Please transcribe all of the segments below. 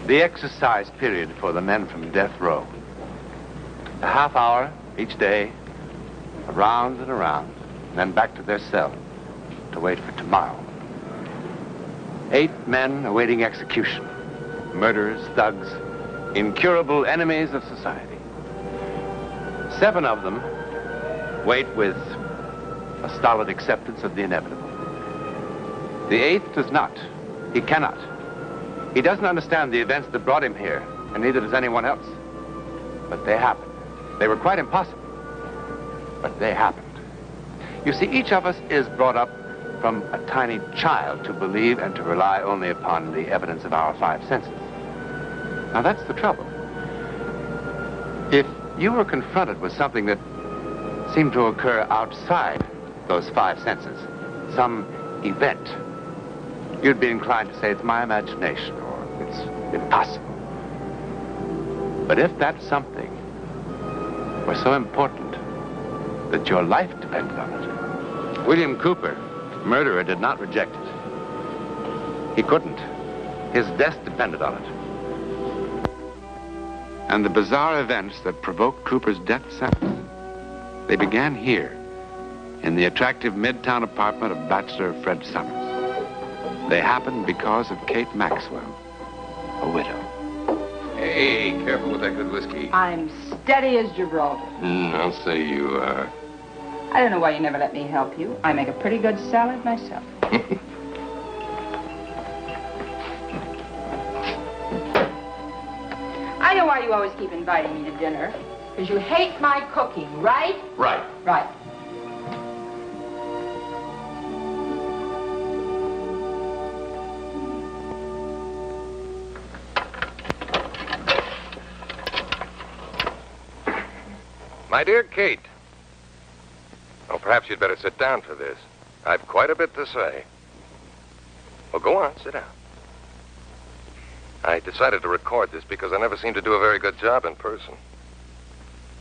The exercise period for the men from death row. A half hour each day, around and around, and then back to their cell to wait for tomorrow. 8 men awaiting execution. Murderers, thugs, incurable enemies of society. 7 of them wait with a stolid acceptance of the inevitable. The 8th does not. He cannot. He doesn't understand the events that brought him here, and neither does anyone else. But they happened. They were quite impossible, but they happened. You see, each of us is brought up from a tiny child to believe and to rely only upon the evidence of our 5 senses. Now, that's the trouble. If you were confronted with something that seemed to occur outside those 5 senses, some event, you'd be inclined to say it's my imagination or it's impossible. But if that something were so important that your life depended on it, William Cooper, murderer, did not reject it. He couldn't. His death depended on it. And the bizarre events that provoked Cooper's death sentence, they began here, in the attractive midtown apartment of bachelor Fred Summers. They happened because of Kate Maxwell, a widow. Hey, careful with that good whiskey. I'm steady as Gibraltar. I'll say you are. I don't know why you never let me help you. I make a pretty good salad myself. I know why you always keep inviting me to dinner. Because you hate my cooking, right? Right. Right. My dear Kate. Oh, perhaps you'd better sit down for this. I've quite a bit to say. Well, go on, sit down. I decided to record this because I never seem to do a very good job in person.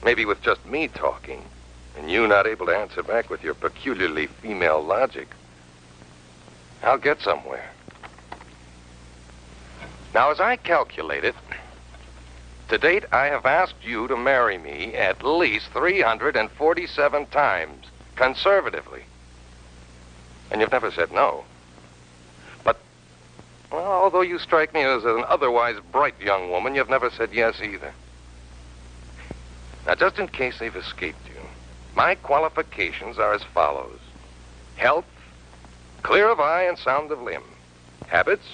Maybe with just me talking, and you not able to answer back with your peculiarly female logic, I'll get somewhere. Now, as I calculate it, to date, I have asked you to marry me at least 347 times, conservatively. And you've never said no. But, well, although you strike me as an otherwise bright young woman, you've never said yes either. Now, just in case they've escaped you, my qualifications are as follows. Health, clear of eye and sound of limb. Habits,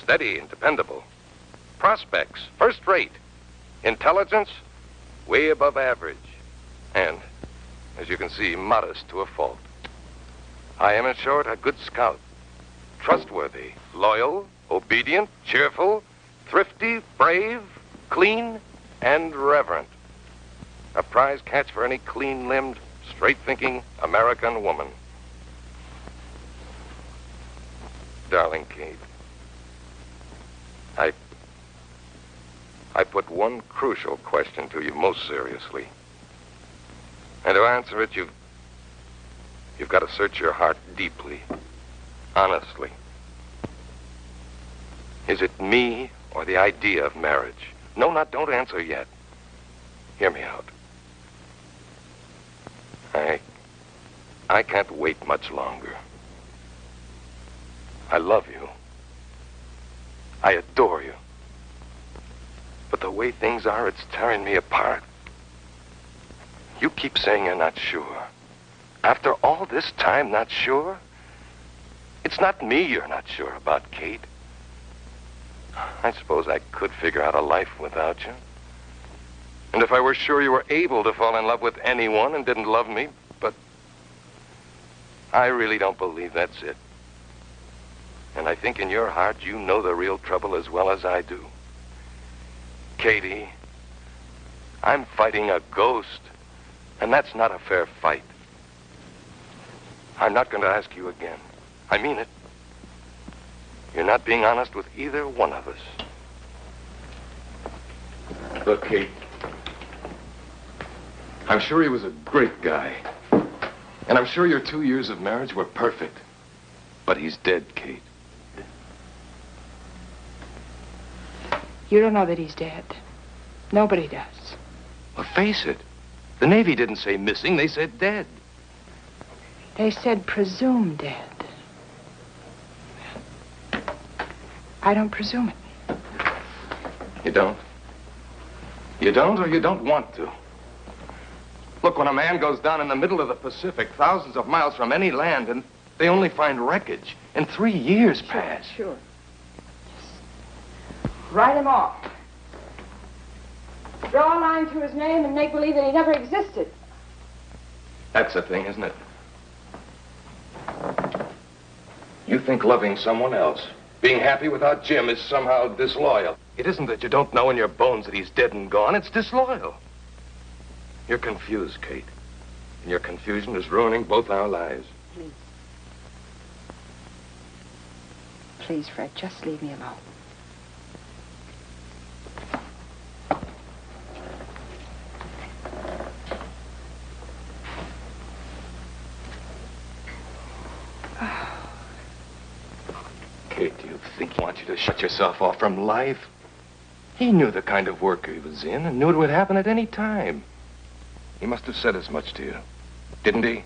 steady and dependable. Prospects, first rate. Intelligence, way above average. And, as you can see, modest to a fault. I am, in short, a good scout. Trustworthy, loyal, obedient, cheerful, thrifty, brave, clean, and reverent. A prize catch for any clean-limbed, straight-thinking American woman. Darling Kate, I put one crucial question to you most seriously. And to answer it, you've got to search your heart deeply, honestly. Is it me or the idea of marriage? No, don't answer yet. Hear me out. I can't wait much longer. I love you. I adore you. But the way things are, it's tearing me apart. You keep saying you're not sure. After all this time, not sure? It's not me you're not sure about, Kate. I suppose I could figure out a life without you. And if I were sure you were able to fall in love with anyone and didn't love me, but I really don't believe that's it. And I think in your heart you know the real trouble as well as I do. Katie, I'm fighting a ghost, and that's not a fair fight. I'm not going to ask you again. I mean it. You're not being honest with either one of us. Look, Kate, I'm sure he was a great guy. And I'm sure your 2 years of marriage were perfect. But he's dead, Kate. You don't know that he's dead. Nobody does. Well, face it. The Navy didn't say missing, they said dead. They said presumed dead. I don't presume it. You don't? You don't, or you don't want to? Look, when a man goes down in the middle of the Pacific, thousands of miles from any land, and they only find wreckage, and 3 years pass. Sure. Write him off. Draw a line through his name and make believe that he never existed. That's the thing, isn't it? You think loving someone else, being happy without Jim, is somehow disloyal. It isn't that you don't know in your bones that he's dead and gone. It's disloyal. You're confused, Kate. And your confusion is ruining both our lives. Please. Please, Fred, just leave me alone. Kate, do you think he wants you to shut yourself off from life? He knew the kind of work he was in and knew it would happen at any time. He must have said as much to you, didn't he?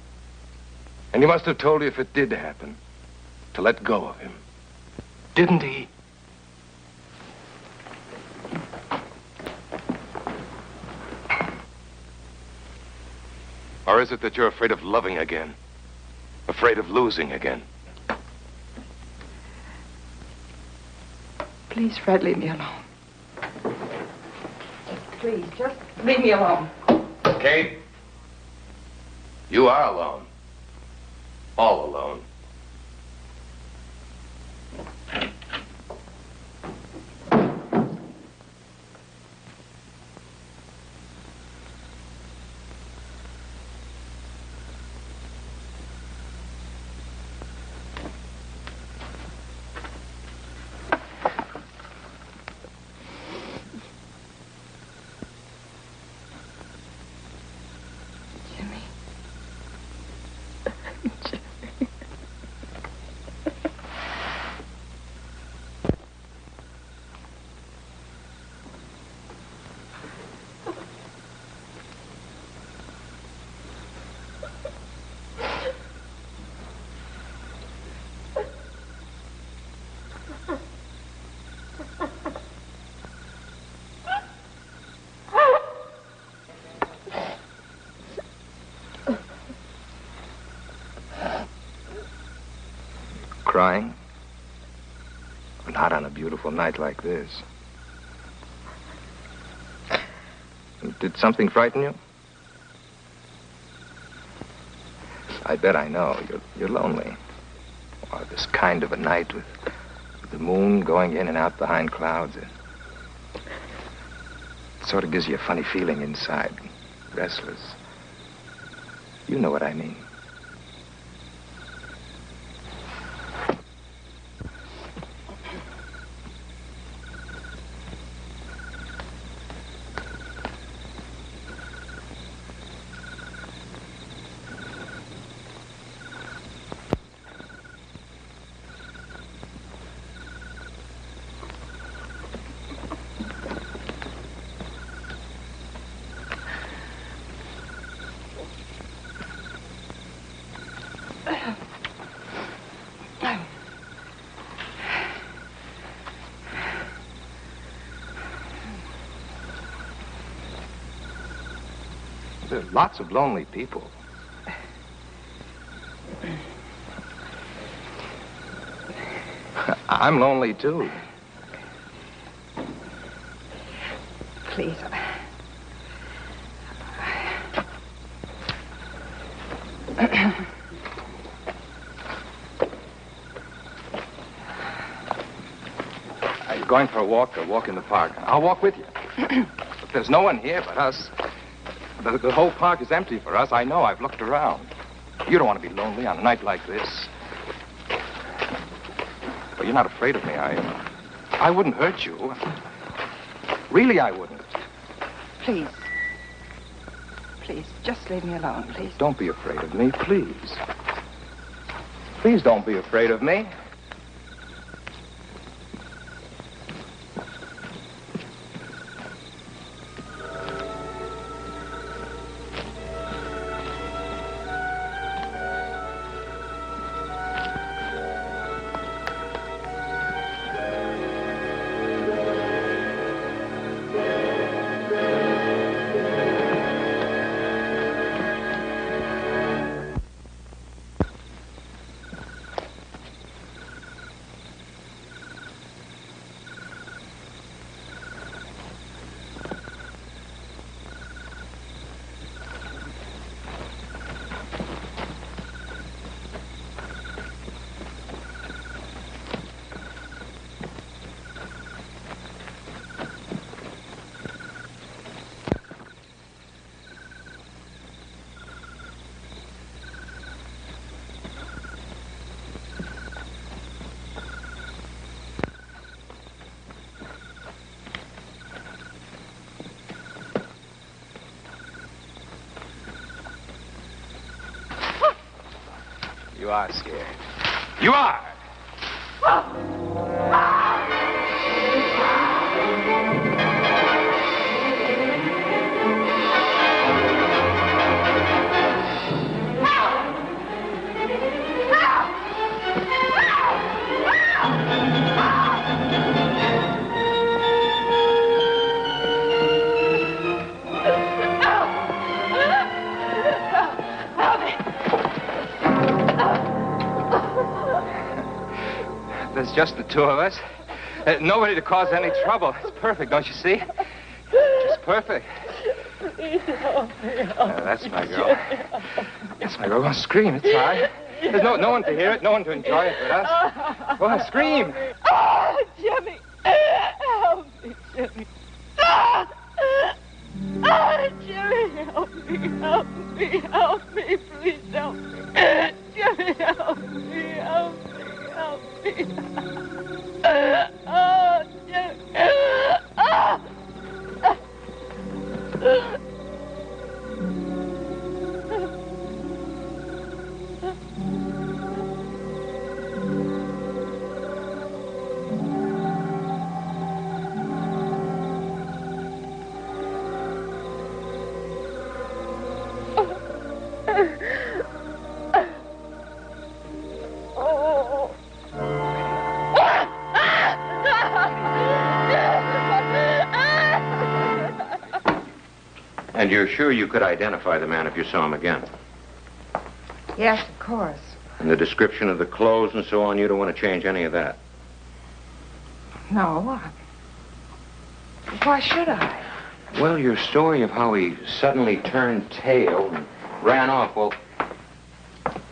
And he must have told you if it did happen, to let go of him. Didn't he? Or is it that you're afraid of loving again? Afraid of losing again? Please, Fred, leave me alone. Please, just leave me alone. Kate, you are alone. All alone. Crying? Not on a beautiful night like this. Did something frighten you? I bet I know. You're lonely. Or this kind of a night with the moon going in and out behind clouds. It sort of gives you a funny feeling inside. Restless. You know what I mean. There are lots of lonely people. I'm lonely, too. Please. Are you going for a walk or walk in the park? I'll walk with you. But there's no one here but us. The whole park is empty for us. I know. I've looked around. You don't want to be lonely on a night like this. But you're not afraid of me, are you? I wouldn't hurt you. Really, I wouldn't. Please. Please, just leave me alone, please. Don't be afraid of me, please. Please don't be afraid of me. You are scared. You are! There's just the two of us. Nobody to cause any trouble. It's perfect, don't you see? Just perfect. That's my girl. That's my girl. Go on, scream. It's all right. There's no one to hear it, no one to enjoy it but us. Go on, scream. Oh, Jimmy. Help me, Jimmy. Jimmy, help me, help me, help me. Please help me. Jimmy, help me, help me. Help me. Oh, Jimmy. And you're sure you could identify the man if you saw him again? Yes, of course. And the description of the clothes and so on, you don't want to change any of that? No. Why should I? Well, your story of how he suddenly turned tail and ran off, well,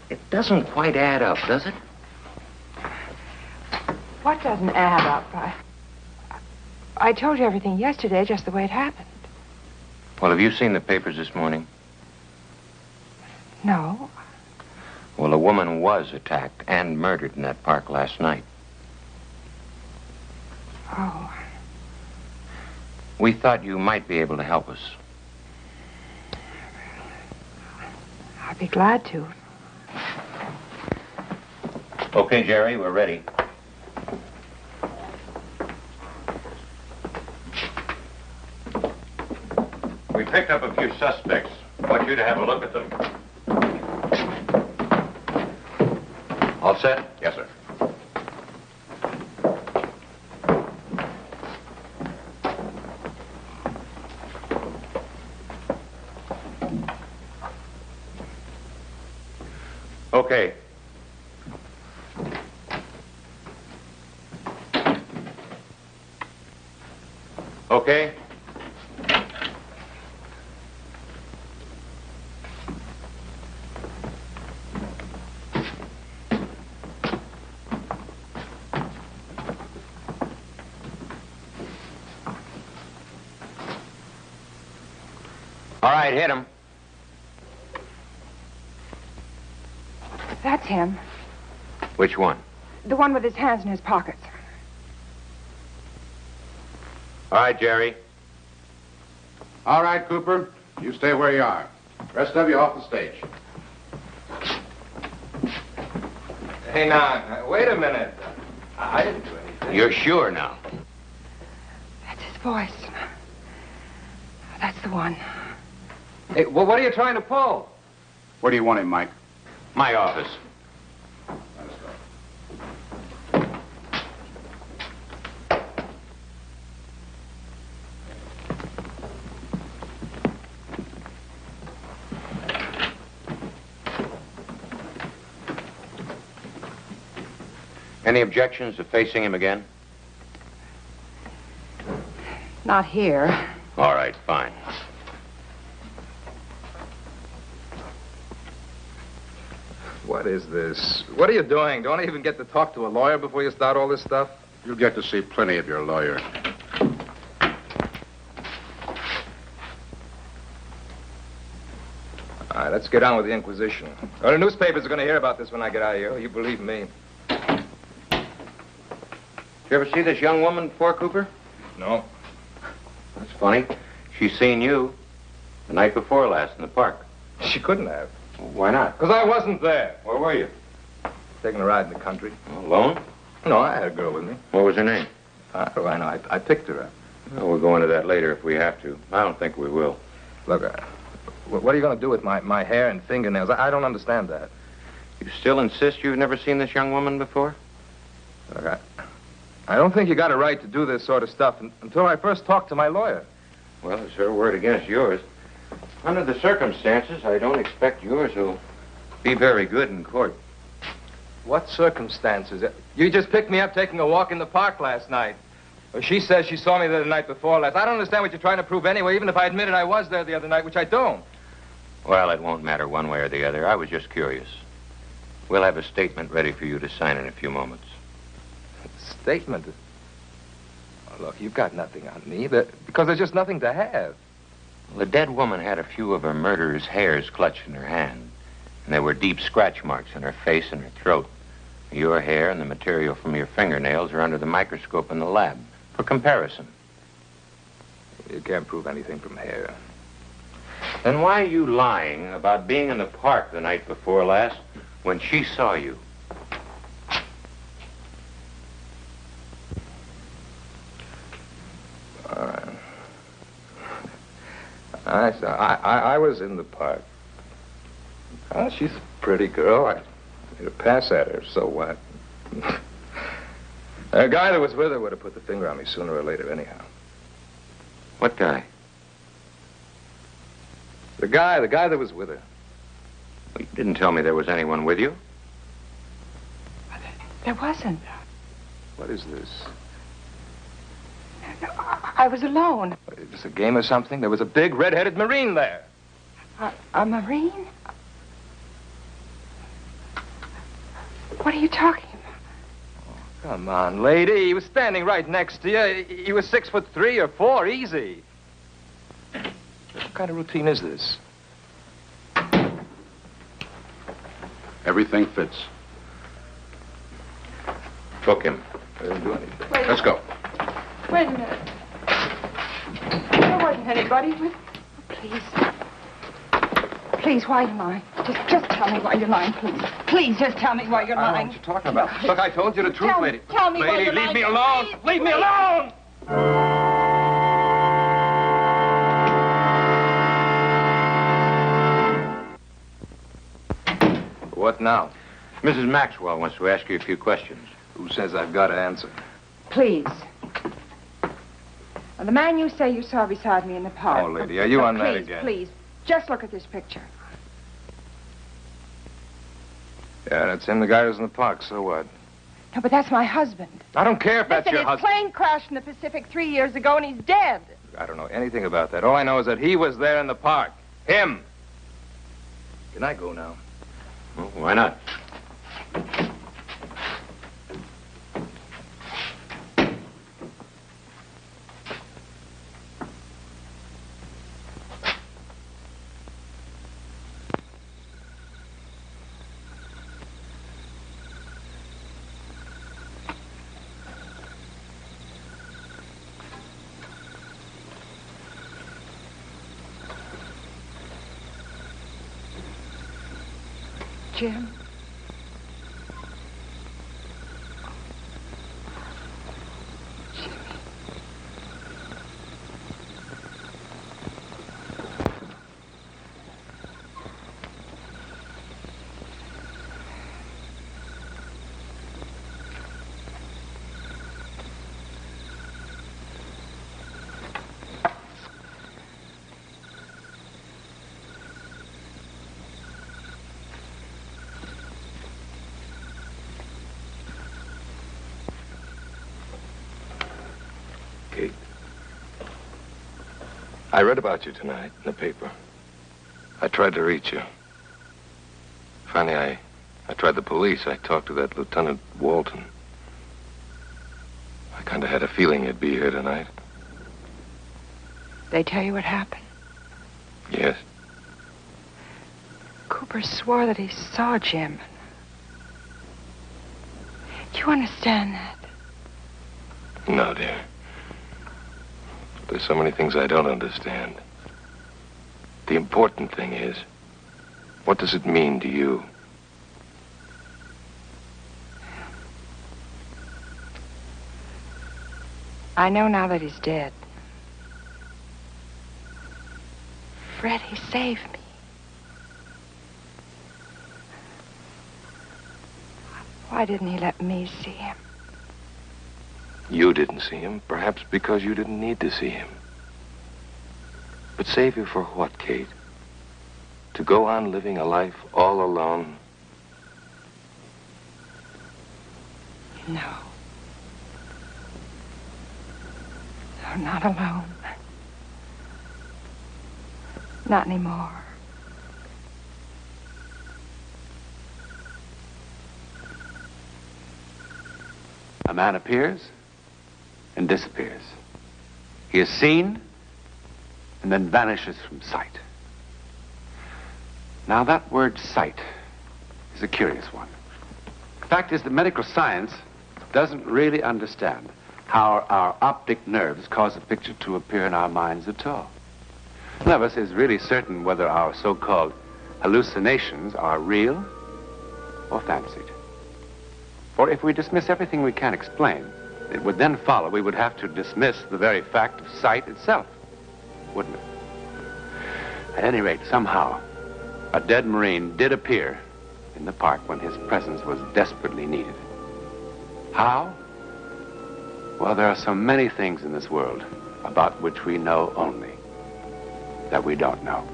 it doesn't quite add up, does it? What doesn't add up? I told you everything yesterday, just the way it happened. Well, have you seen the papers this morning? No. Well, a woman was attacked and murdered in that park last night. Oh. We thought you might be able to help us. I'd be glad to. Okay, Jerry, we're ready. We picked up a few suspects. I want you to have a look at them. All set? Yes, sir. Okay. Okay? All right, hit him. That's him. Which one? The one with his hands in his pockets. All right, Jerry. All right, Cooper. You stay where you are. Rest of you off the stage. Hey, now, wait a minute. I didn't do anything. You're sure now? That's his voice. That's the one. Hey, well, what are you trying to pull? Where do you want him, Mike? My office. Let's go. Any objections to facing him again? Not here. All right, fine. What is this? What are you doing? Don't I even get to talk to a lawyer before you start all this stuff? You'll get to see plenty of your lawyer. All right, let's get on with the inquisition. Well, the newspapers are going to hear about this when I get out of here. You believe me. Did you ever see this young woman before, Cooper? No. That's funny. She's seen you the night before last in the park. She couldn't have. Why not? Because I wasn't there. Where were you? taking a ride in the country. Alone? No, I had a girl with me. What was her name? How do I know? I picked her up. Well, we'll go into that later if we have to. I don't think we will. Look, what are you going to do with my hair and fingernails? I don't understand that. You still insist you've never seen this young woman before? Look, I don't think you got a right to do this sort of stuff until I first talk to my lawyer. Well, it's her word against yours. Under the circumstances, I don't expect yours will be very good in court. What circumstances? You just picked me up taking a walk in the park last night. Well, she says she saw me there the night before last. I don't understand what you're trying to prove anyway, even if I admitted I was there the other night, which I don't. Well, it won't matter one way or the other. I was just curious. We'll have a statement ready for you to sign in a few moments. Statement? Oh, look, you've got nothing on me, because there's just nothing to have. Well, the dead woman had a few of her murderer's hairs clutched in her hand, and there were deep scratch marks on her face and her throat. Your hair and the material from your fingernails are under the microscope in the lab for comparison. You can't prove anything from hair. Then why are you lying about being in the park the night before last when she saw you? I was in the park. Oh, she's a pretty girl. I made a pass at her, so what? The guy that was with her would have put the finger on me sooner or later anyhow. What guy? The guy that was with her. Well, you didn't tell me there was anyone with you. There wasn't. What is this? No, I was alone. Is this a game or something? There was a big red-headed Marine there. A Marine? What are you talking about? Oh, come on, lady. He was standing right next to you. He was 6'3" or 4", easy. What kind of routine is this? Everything fits. Book him. I didn't do anything. Let's go. Wait a minute. There wasn't anybody with... Please. Please, why are you lying? Just tell me why you're lying, please. Please, just tell me why you're I don't know lying. what you're talking about. Look, I told you the truth, lady. Tell me why lady, you're leave lying. me alone. Please, Leave me please. alone! What now? Mrs. Maxwell wants to ask you a few questions. Who says I've got to answer? Please. Now, the man you say you saw beside me in the park. Oh, lady, are you on that please, again? Please, just look at this picture. Yeah, that's him, the guy who's in the park. So what? No, but that's my husband. I don't care if that's Listen, your his husband. plane crashed in the Pacific 3 years ago, and he's dead. I don't know anything about that. All I know is that he was there in the park. Him. Can I go now? Well, why not? Jim. Kate, I read about you tonight in the paper. I tried to reach you. Finally, I tried the police. I talked to that Lieutenant Walton. I kind of had a feeling you'd be here tonight. They tell you what happened? Yes. Cooper swore that he saw Jim. Do you understand that? No, dear. There's so many things I don't understand. The important thing is, what does it mean to you? I know now that he's dead. Fred, he saved me. Why didn't he let me see him? You didn't see him, perhaps because you didn't need to see him. But save you for what, Kate? To go on living a life all alone? No. No, not alone. Not anymore. A man appears and disappears. He is seen and then vanishes from sight. Now, that word sight is a curious one. The fact is that medical science doesn't really understand how our optic nerves cause a picture to appear in our minds at all. None of us is really certain whether our so-called hallucinations are real or fancied. For if we dismiss everything we can't explain, it would then follow we would have to dismiss the very fact of sight itself, wouldn't it? At any rate, somehow, a dead Marine did appear in the park when his presence was desperately needed. How? Well, there are so many things in this world about which we know only that we don't know.